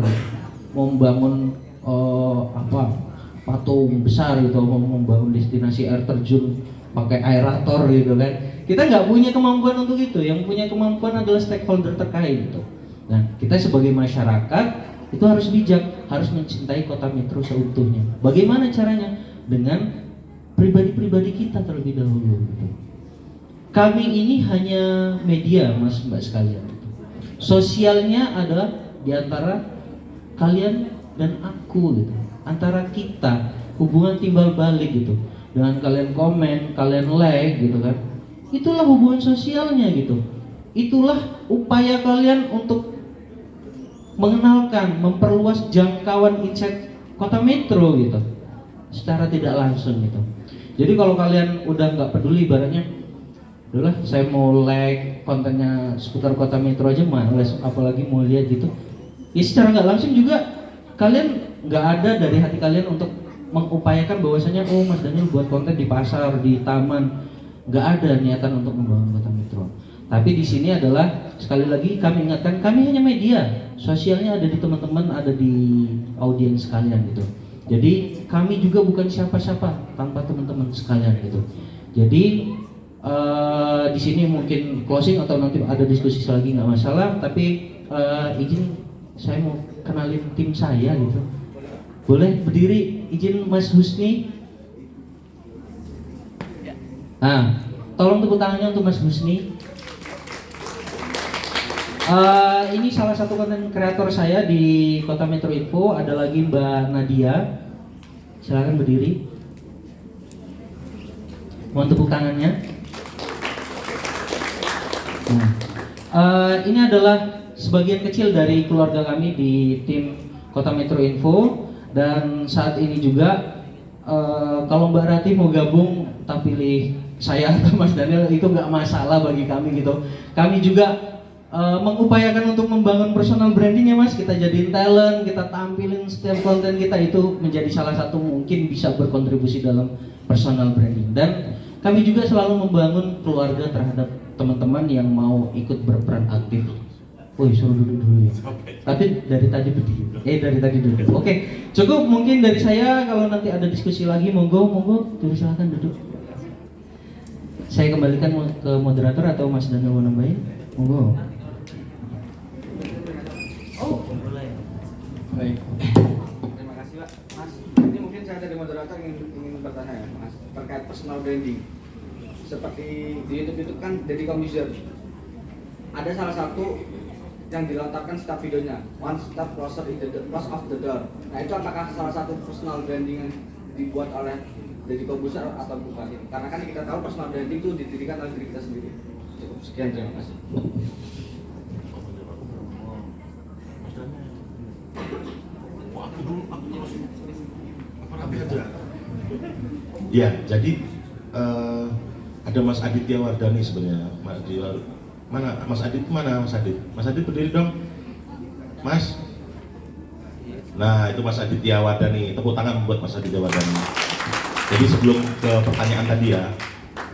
mau membangun patung besar gitu, mau membangun destinasi air terjun pakai aerator gitu kan. Kita nggak punya kemampuan untuk itu. Yang punya kemampuan adalah stakeholder terkait gitu. Nah, kita sebagai masyarakat itu harus bijak, harus mencintai kota metro seutuhnya. Bagaimana caranya? Dengan pribadi-pribadi kita terlebih dahulu gitu. Kami ini hanya media, Mas Mbak sekalian. Sosialnya adalah di antara kalian dan aku gitu. Antara kita, hubungan timbal balik gitu. Dengan kalian komen, kalian like gitu kan. Itulah hubungan sosialnya gitu. Itulah upaya kalian untuk mengenalkan, memperluas jangkauan insight kota metro gitu, secara tidak langsung gitu. Jadi kalau kalian udah nggak peduli, ibaratnya, udahlah saya mau like kontennya seputar kota metro aja males, apalagi mau lihat gitu. Ya secara nggak langsung juga kalian nggak ada dari hati kalian untuk mengupayakan bahwasanya Mas Daniel buat konten di pasar, di taman. Nggak ada niatan untuk membangun kota metro. Tapi di sini adalah sekali lagi kami ingatkan, kami hanya media, sosialnya ada di teman-teman, ada di audiens sekalian gitu. Jadi kami juga bukan siapa-siapa tanpa teman-teman sekalian gitu. Jadi di sini mungkin closing atau nanti ada diskusi lagi nggak masalah. Tapi izin saya mau kenalin tim saya gitu. Boleh berdiri, izin Mas Husni. Nah, tolong tepuk tangannya untuk Mas Husni. Ini salah satu konten kreator saya di Kota Metro Info. Ada lagi Mbak Nadia. Silakan berdiri. Mohon tepuk tangannya. Nah, ini adalah sebagian kecil dari keluarga kami di tim Kota Metro Info. Dan saat ini juga kalau Mbak Rati mau gabung tak pilih saya atau Mas Daniel itu nggak masalah bagi kami gitu. Kami juga mengupayakan untuk membangun personal branding ya Mas. Kita jadiin talent, kita tampilin setiap konten kita, itu menjadi salah satu mungkin bisa berkontribusi dalam personal branding. Dan kami juga selalu membangun keluarga terhadap teman-teman yang mau ikut berperan aktif. Woi, suruh duduk dulu ya. Tapi dari tadi berdiri. Dari tadi duduk. Oke, cukup mungkin dari saya. Kalau nanti ada diskusi lagi, monggo, silakan duduk. Saya kembalikan ke moderator atau Mas Daniel mau nambahin? Monggo. Baik. Terima kasih Pak. Mas, ini mungkin saya dari moderator ingin bertanya ya, Mas, terkait personal branding. Seperti di YouTube kan Deddy Corbuzier. Ada salah satu yang dilontarkan setiap videonya, one step closer of the door. Nah itu apakah salah satu personal branding yang dibuat oleh Deddy Corbuzier atau bukan? Karena kan kita tahu personal branding itu didirikan oleh diri kita sendiri. Cukup sekian, terima kasih. Ya, jadi ada Mas Aditya Wardani sebenarnya. Mana Mas Adit? Mana Mas Adit? Mas Adit berdiri dong, Mas. Nah itu Mas Aditya Wardani. Tepuk tangan buat Mas Aditya Wardani. Jadi sebelum ke pertanyaan tadi ya,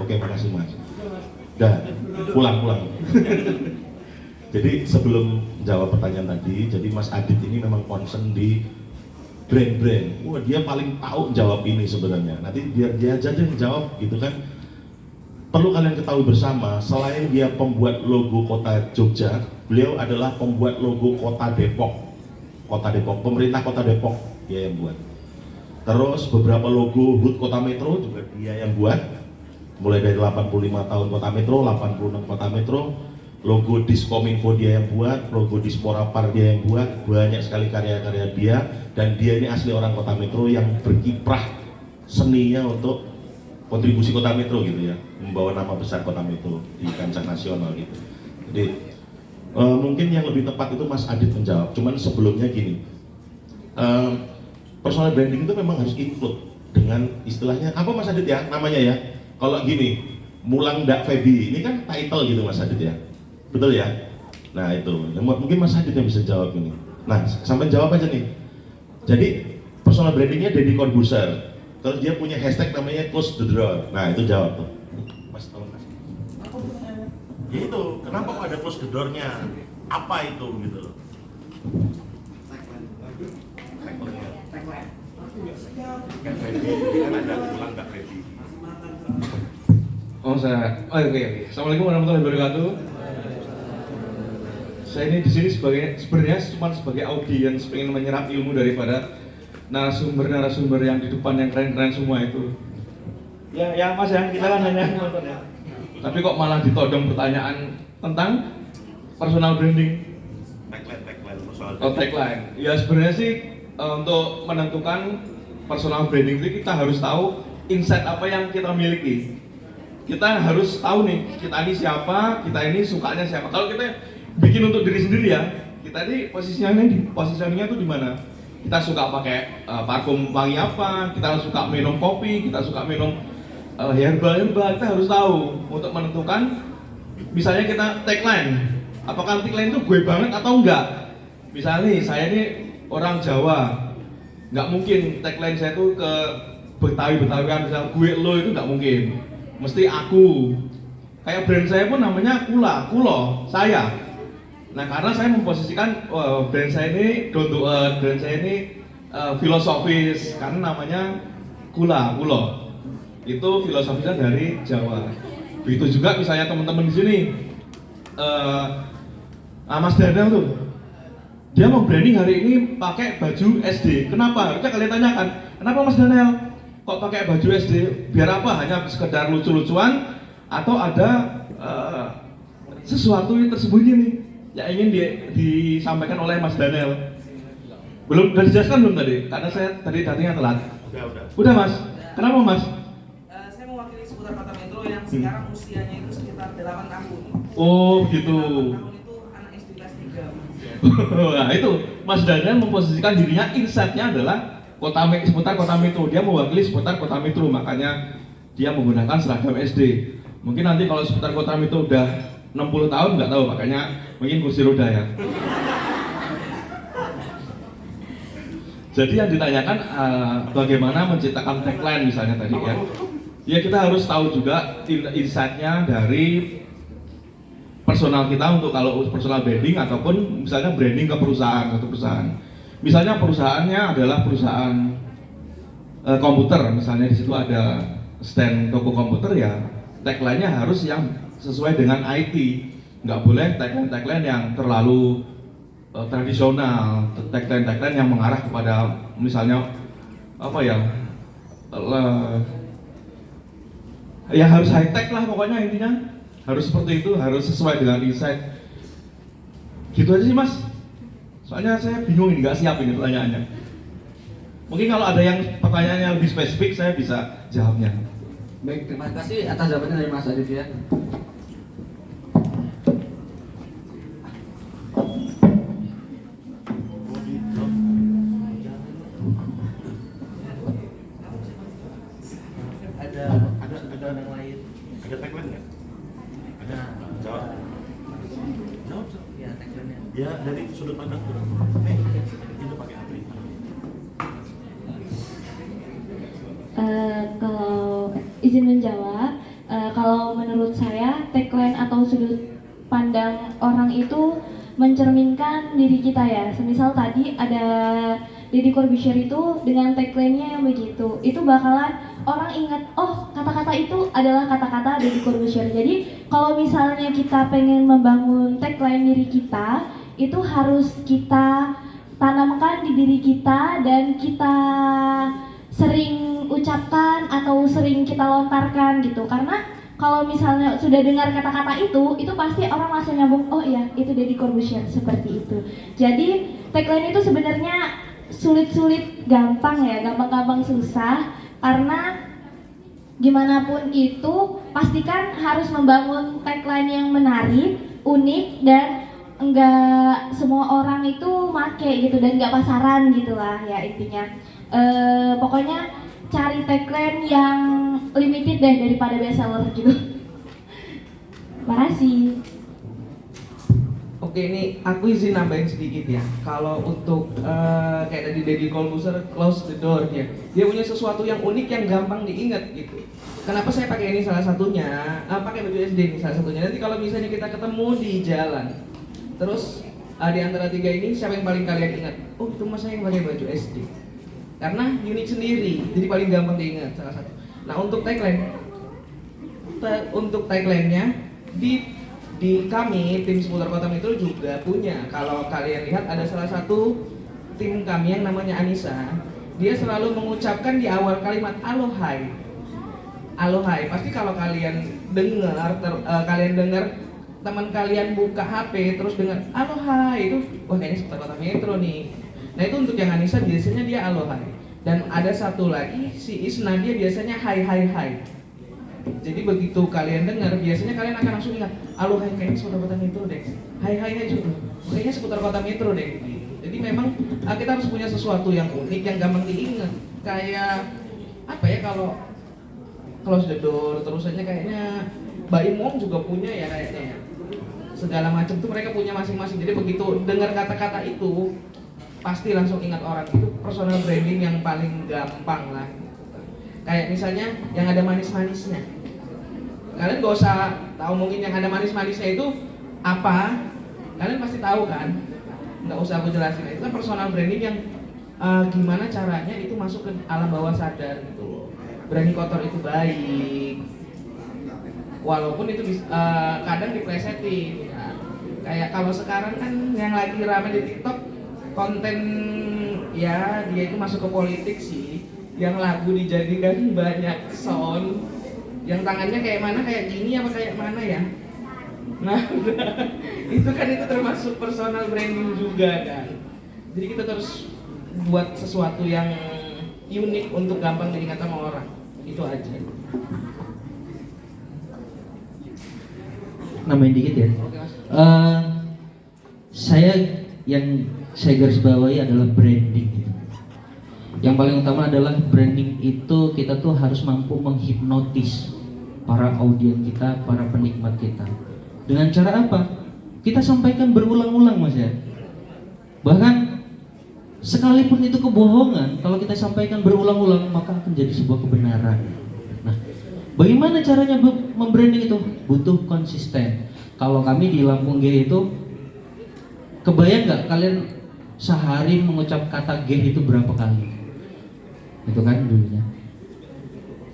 oke makasih Mas. Dah, pulang. Jadi sebelum jawab pertanyaan tadi, jadi Mas Adit ini memang concern di brand. Wah dia paling tahu jawab ini sebenarnya. Nanti biar dia aja yang jawab gitu kan. Perlu kalian ketahui bersama, selain dia pembuat logo kota Jogja, beliau adalah pembuat logo kota Depok. Pemerintah kota Depok dia yang buat. Terus beberapa logo HUT Kota Metro juga dia yang buat. Mulai dari 85 tahun Kota Metro, 86 Kota Metro, logo Diskominfo dia yang buat, logo Disporapar dia yang buat, banyak sekali karya-karya dia. Dan dia ini asli orang Kota Metro yang berkiprah seninya untuk kontribusi Kota Metro gitu ya, membawa nama besar Kota Metro di kancah nasional gitu. Jadi mungkin yang lebih tepat itu Mas Adit menjawab. Cuman sebelumnya gini, personal branding itu memang harus include dengan istilahnya apa Mas Adit ya namanya ya. Kalau gini, Mulang Dak Febi ini kan title gitu Mas Adit ya, betul ya. Nah itu mungkin Mas Adit yang bisa jawab ini. Nah sampai jawab aja nih. Jadi personal brandingnya Deddy Corbuzier. Terus dia punya hashtag namanya close the door. Nah itu jawab tuh. Mas tolong kasih. Ya itu, kenapa kok ada close the door-nya? Apa itu gitu loh? Kan ada pulang nggak ready. Oke. Assalamualaikum warahmatullahi wabarakatuh. Saya ini di sini sebenarnya cuma sebagai audiens, pengen menyerap ilmu daripada narasumber yang di depan yang keren-keren semua itu. Ya Mas ya, kita kan hanya nonton ya. Tapi kok malah ditodong pertanyaan tentang personal branding. Tagline. Ya sebenarnya sih untuk menentukan personal branding itu kita harus tahu insight apa yang kita miliki. Kita harus tahu nih, kita ini siapa, kita ini sukanya siapa. Kalau kita bikin untuk diri sendiri ya, kita ini positioningnya tuh di mana? Kita suka pakai parfum wangi apa, kita suka minum kopi, kita suka minum herbal, kita harus tahu untuk menentukan. Misalnya kita tagline, apakah tagline itu gue banget atau enggak? Misalnya nih, saya ini orang Jawa, nggak mungkin tagline saya tuh ke Betawi-Betawian, misalnya gue lo itu nggak mungkin, mesti aku. Kayak brand saya pun namanya Kulo, saya. Nah karena saya memposisikan brand saya ini down to earth, brand saya ini filosofis karena namanya Kulo. Itu filosofisnya dari Jawa. Begitu juga misalnya teman-teman di sini, Mas Daniel tuh, dia mau branding hari ini pakai baju SD. Kenapa? Harusnya kalian tanyakan, kenapa Mas Daniel? kok pakai baju SD, biar apa? Hanya sekedar lucu-lucuan atau ada sesuatu yang tersembunyi nih yang ingin disampaikan oleh Mas Daniel? Belum, udah dijelaskan belum tadi? Karena saya tadi datangnya telat. Udah Mas, kenapa Mas? Saya mewakili seputar Kota Metro yang sekarang usianya itu sekitar 8 tahun. Oh gitu. 8 tahun itu anak SD kelas 3. Nah itu, Mas Daniel memposisikan dirinya, insight-nya adalah seputar Kota Metro. Dia mewakili seputar Kota Metro, makanya dia menggunakan seragam SD. Mungkin nanti kalau seputar Kota Metro udah 60 tahun nggak tahu, makanya mungkin kursi roda ya. Jadi yang ditanyakan bagaimana menciptakan tagline misalnya tadi ya. Ya kita harus tahu juga insight-nya dari personal kita untuk kalau personal branding ataupun misalnya branding ke perusahaan atau perusahaan. Misalnya perusahaannya adalah perusahaan komputer, misalnya di situ ada stand toko komputer ya, tagline-nya harus yang sesuai dengan IT. Nggak boleh tagline yang terlalu tradisional, tagline yang mengarah kepada misalnya apa ya, ya harus high tech lah pokoknya, intinya harus seperti itu, harus sesuai dengan insight. Gitu aja sih Mas. Soalnya saya bingung ini, nggak siap ini pertanyaannya. Mungkin kalau ada yang pertanyaannya lebih spesifik saya bisa jawabnya. Baik, terima kasih atas jawabannya dari Mas Adit ya. Ada yang lain. Ada tagline nggak? Ada. Jawab. Jawab. Ya, tagline-nya. Ya dari sudut pandang itu pakai apa? Kalau izin menjawab, kalau menurut saya tagline atau sudut pandang orang itu mencerminkan diri kita ya. Semisal tadi ada Deddy Corbuzier itu dengan tagline-nya yang begitu, itu bakalan orang ingat, oh kata-kata itu adalah kata-kata Deddy Corbuzier. Jadi kalau misalnya kita pengen membangun tagline diri kita, itu harus kita tanamkan di diri kita dan kita sering ucapkan atau sering kita lontarkan gitu. Karena kalau misalnya sudah dengar kata-kata itu pasti orang langsung nyambung, oh iya itu Deddy Corbuzier, seperti itu. Jadi tagline itu sebenarnya sulit-sulit gampang ya, gampang-gampang susah, karena gimana pun itu pastikan harus membangun tagline yang menarik, unik, dan enggak semua orang itu make gitu, dan enggak pasaran gitu lah ya intinya. Pokoknya cari tagline yang limited deh daripada bestseller gitu. Makasih. Oke, ini aku izin nambahin sedikit ya. Kalau untuk kayak tadi Deddy Corbuzier, close the door ya. Dia punya sesuatu yang unik yang gampang diingat gitu. Kenapa saya pakai ini salah satunya? Pakai baju SD ini salah satunya. Nanti kalau misalnya kita ketemu di jalan, terus di antara tiga ini siapa yang paling kalian ingat? Oh, itu mas saya yang pakai baju SD. Karena unik sendiri, jadi paling gampang diingat salah satu. Nah untuk tagline-nya di kami tim seputar Kota Metro juga punya. Kalau kalian lihat ada salah satu tim kami yang namanya Anissa, dia selalu mengucapkan di awal kalimat alohai. Alohai. Pasti kalau kalian dengar teman kalian buka HP terus dengar alohai itu, wah kayaknya seputar Kota Metro nih. Nah itu untuk yang Anissa biasanya dia alohai. Dan ada satu lagi si Isna, dia biasanya hai hai hai. Jadi begitu kalian dengar, biasanya kalian akan langsung ingat, alohai kayaknya seputar Kota Metro deh. Hai hai hai juga, kayaknya seputar Kota Metro deh. Jadi memang kita harus punya sesuatu yang unik yang gampang diingat. Kayak apa ya, kalau close the door terusannya kayaknya Mbak Imong juga punya ya kayaknya ya. Segala macam tuh mereka punya masing-masing. Jadi begitu dengar kata-kata itu pasti langsung ingat orang. Itu personal branding yang paling gampang lah. Kayak misalnya yang ada manis-manisnya. Kalian gak usah tahu mungkin yang ada manis-manisnya itu apa. Kalian pasti tahu kan. Nggak usah aku jelasin. Itu kan personal branding yang gimana caranya itu masuk ke alam bawah sadar gitu. Berani kotor itu baik. Walaupun itu kadang diplesetin. Ya. Kayak kalau sekarang kan yang lagi ramai di TikTok konten ya dia itu masuk ke politik sih. yang lagu dijadikan banyak sound, yang tangannya kayak mana, kayak gini apa kayak mana ya? Nah, itu kan itu termasuk personal branding juga kan. Jadi kita terus buat sesuatu yang unik untuk gampang diingat sama orang. Itu aja. Nambahin dikit ya. Oke, Mas. Saya yang saya garis bawahi adalah branding gitu. Yang paling utama adalah branding itu kita tuh harus mampu menghipnotis para audien kita, para penikmat kita. Dengan cara apa? Kita sampaikan berulang-ulang, Mas ya. Bahkan sekalipun itu kebohongan, kalau kita sampaikan berulang-ulang maka akan jadi sebuah kebenaran. Nah, bagaimana caranya membranding itu? Butuh konsisten. Kalau kami di Lampung G itu, kebayang nggak kalian sehari mengucap kata G itu berapa kali? Itu kan dulunya.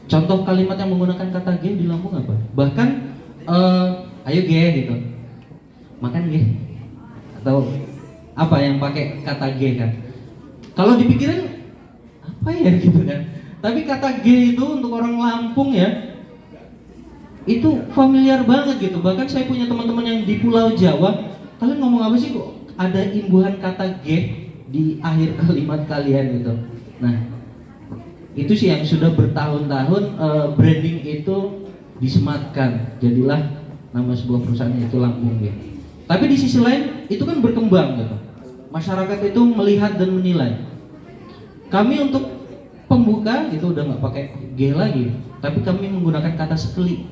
Contoh kalimat yang menggunakan kata G di Lampung apa? Bahkan ayo G gitu, makan G, atau apa yang pakai kata G kan? Kalau dipikirin apa ya gitu kan? Tapi kata G itu untuk orang Lampung ya, itu familiar banget gitu. Bahkan saya punya teman-teman yang di Pulau Jawa, kalian ngomong apa sih kok ada imbuhan kata G di akhir kalimat kalian gitu. Nah, itu sih yang sudah bertahun-tahun branding itu disematkan. Jadilah nama sebuah perusahaan itu Lampung G. Tapi di sisi lain itu kan berkembang gitu. Masyarakat itu melihat dan menilai. Kami untuk pembuka itu udah nggak pakai G lagi, tapi kami menggunakan kata sekeli.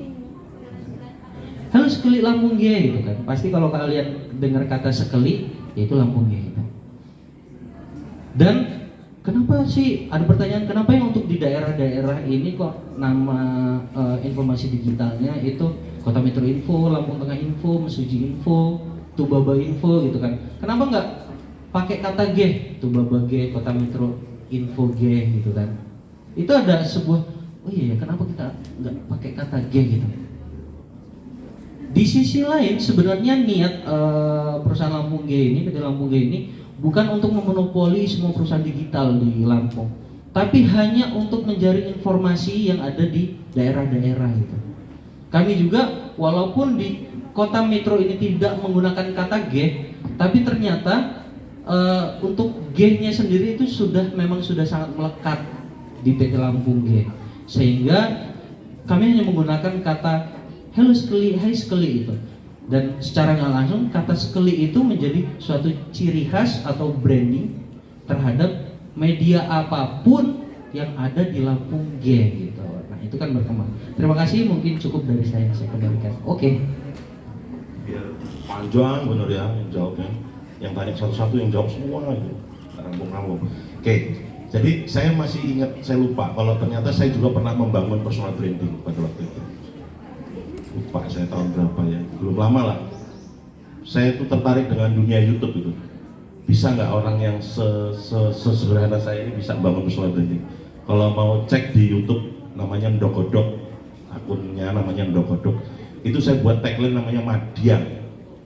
Halo sekeli Lampung G gitu kan. Pasti kalau kalian dengar kata sekeli, yaitu Lampung G gitu. Dan kenapa sih ada pertanyaan kenapa yang untuk di daerah-daerah ini kok nama informasi digitalnya itu Kota Metro Info, Lampung Tengah Info, Mesuji Info, Tubaba Info gitu kan? Kenapa nggak pakai kata G, Tubaba G, Kota Metro Info G gitu kan? Itu ada sebuah, oh iya ya, kenapa kita nggak pakai kata G gitu? Di sisi lain sebenarnya niat perusahaan Lampung G ini, PT Lampung G ini bukan untuk memonopoli semua perusahaan digital di Lampung, tapi hanya untuk menjaring informasi yang ada di daerah-daerah itu. Kami juga walaupun di kota metro ini tidak menggunakan kata G, tapi ternyata untuk G-nya sendiri itu memang sudah sangat melekat di PT Lampung G, sehingga kami hanya menggunakan kata hello sekeli, hai sekeli itu. Dan secara nggak langsung kata sekeli itu menjadi suatu ciri khas atau branding terhadap media apapun yang ada di Lampung G gitu. Nah itu kan berkembang. Terima kasih, mungkin cukup dari saya kembalikan. Oke. Biar panjang bener ya yang jawabnya. Yang tanya satu-satu yang jawab semua gitu. Rambung-rambung. Oke. Jadi saya masih ingat, saya lupa kalau ternyata saya juga pernah membangun personal branding pada waktu itu. Lupa saya tahun berapa ya, belum lama lah. Saya tuh tertarik dengan dunia YouTube itu. Bisa nggak orang yang sesederhana saya ini bisa bangun personal branding? Kalau mau cek di YouTube namanya Ndokodok, akunnya namanya Ndokodok. Itu saya buat tagline namanya Madiang.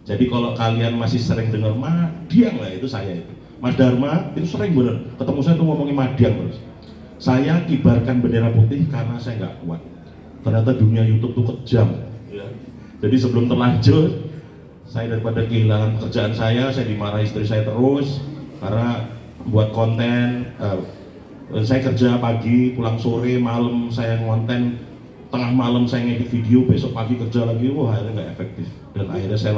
Jadi kalau kalian masih sering dengar Madiang lah, itu saya itu. Mas Dharma itu sering bener ketemu saya tuh ngomongin Madiang terus. Saya kibarkan bendera putih karena saya nggak kuat. Ternyata dunia YouTube tuh kejam. Jadi sebelum terlanjur, saya daripada kehilangan pekerjaan saya dimarahi istri saya terus karena buat konten. Saya kerja pagi, pulang sore, malam saya ngonten, tengah malam saya ngedit video, besok pagi kerja lagi, wah akhirnya nggak efektif. Dan akhirnya saya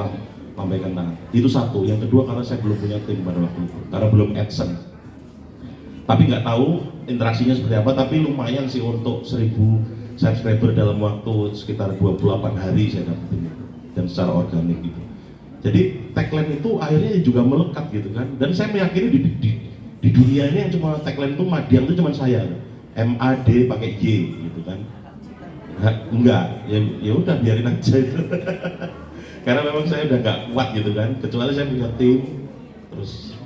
lambaikan tangan. Itu satu. Yang kedua karena saya belum punya tim pada waktu itu, karena belum AdSense. Tapi nggak tahu interaksinya seperti apa, tapi lumayan sih untuk 1000 subscriber dalam waktu sekitar 28 hari saya dapetin, dan secara organik gitu. Jadi tagline itu akhirnya juga melekat gitu kan. Dan saya meyakini di dunia ini yang cuma tagline itu Madiang itu cuma saya, MAD pakai Y gitu kan. Nah, enggak, ya udah biarin aja itu. Karena memang saya udah nggak kuat gitu kan. Kecuali saya punya tim, terus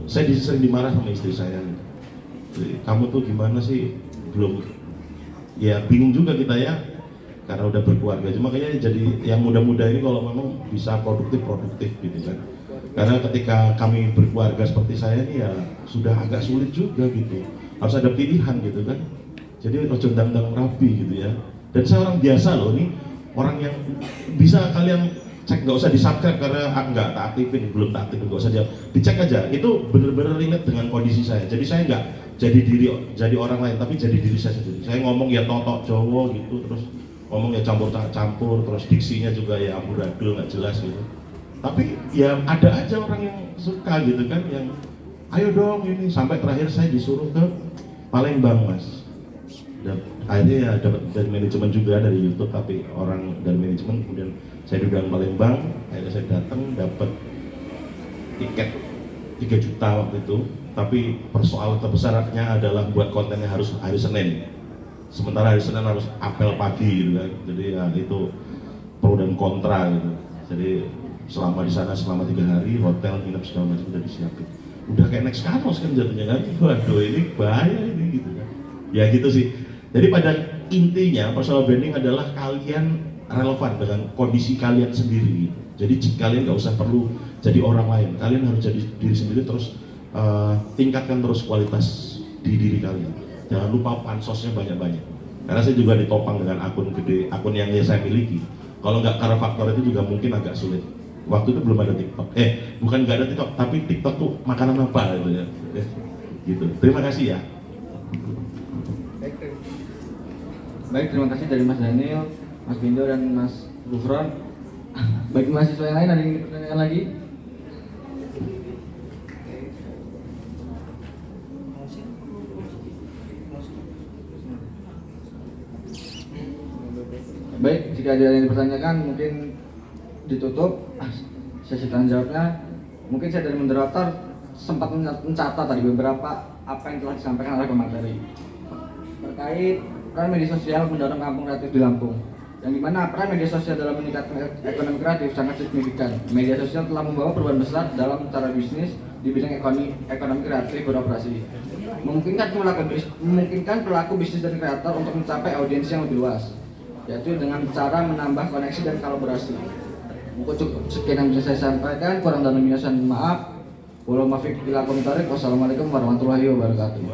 saya sering dimarah sama istri saya. Kamu tuh gimana sih, belum. Ya bingung juga kita ya, karena udah berkeluarga. Cuma kayaknya jadi yang muda-muda ini kalau memang bisa produktif gitu kan. Karena ketika kami berkeluarga seperti saya ini ya sudah agak sulit juga gitu harus ada pilihan gitu kan. Jadi ojo ndang-ndang rabi gitu ya. Dan saya orang biasa loh, ini orang yang bisa kalian cek, nggak usah di-subscribe karena nggak tak aktifin, belum tak aktifin, nggak usah dicek aja. Itu bener-bener relate dengan kondisi saya. Jadi saya nggak jadi orang lain, tapi jadi diri saya sendiri. Saya ngomong ya totok Jawa gitu, terus ngomong ya campur-campur, terus diksinya juga ya amburadul, nggak jelas gitu. Tapi ya ada aja orang yang suka gitu kan, yang ayo dong ini, sampai terakhir saya disuruh ke Palembang Mas. Dan akhirnya ya dapat dari manajemen juga, dari YouTube, tapi orang dari manajemen, kemudian saya diundang Palembang, akhirnya saya datang dapat tiket 3 juta waktu itu. Tapi persoalan terbesarnya adalah buat kontennya harus hari Senin, sementara hari Senin harus apel pagi gitu kan. Jadi ya itu pro dan kontra gitu. Jadi selama di sana selama 3 hari, hotel, nginep segala macam udah disiapin, udah kayak next kanos kan jatuhnya kan. Waduh ini bahaya ini gitu kan. Ya gitu sih. Jadi pada intinya personal branding adalah kalian relevan dengan kondisi kalian sendiri gitu. Jadi kalian nggak usah perlu jadi orang lain, kalian harus jadi diri sendiri, terus tingkatkan terus kualitas di diri kalian. Jangan lupa pansosnya banyak-banyak. Karena saya juga ditopang dengan akun gede, akun yang saya miliki. Kalau nggak karena faktor itu juga mungkin agak sulit. Waktu itu belum ada TikTok. Bukan nggak ada TikTok, tapi TikTok tuh makanan apa gitu ya. Gitu. Terima kasih ya. Baik, terima kasih dari Mas Daniel, Mas Bindo, dan Mas Gufron. Bagi mahasiswa yang lain ada yang ingin pertanyaan lagi? Baik, jika ada yang dipertanyakan mungkin ditutup sesi tanya jawabnya. Mungkin saya dari moderator sempat mencatat tadi beberapa apa yang telah disampaikan oleh pemateri terkait peran media sosial mendorong kampung kreatif di Lampung, yang dimana peran media sosial dalam meningkatkan ekonomi kreatif sangat signifikan. Media sosial telah membawa perubahan besar dalam cara bisnis di bidang ekonomi kreatif beroperasi, memungkinkan pelaku bisnis dan kreator untuk mencapai audiens yang lebih luas, yaitu dengan cara menambah koneksi dan kolaborasi. Mungkin cukup sekian yang bisa saya sampaikan, kurang dan lebihnya saya mohon maaf. Wassalamualaikum warahmatullahi wabarakatuh.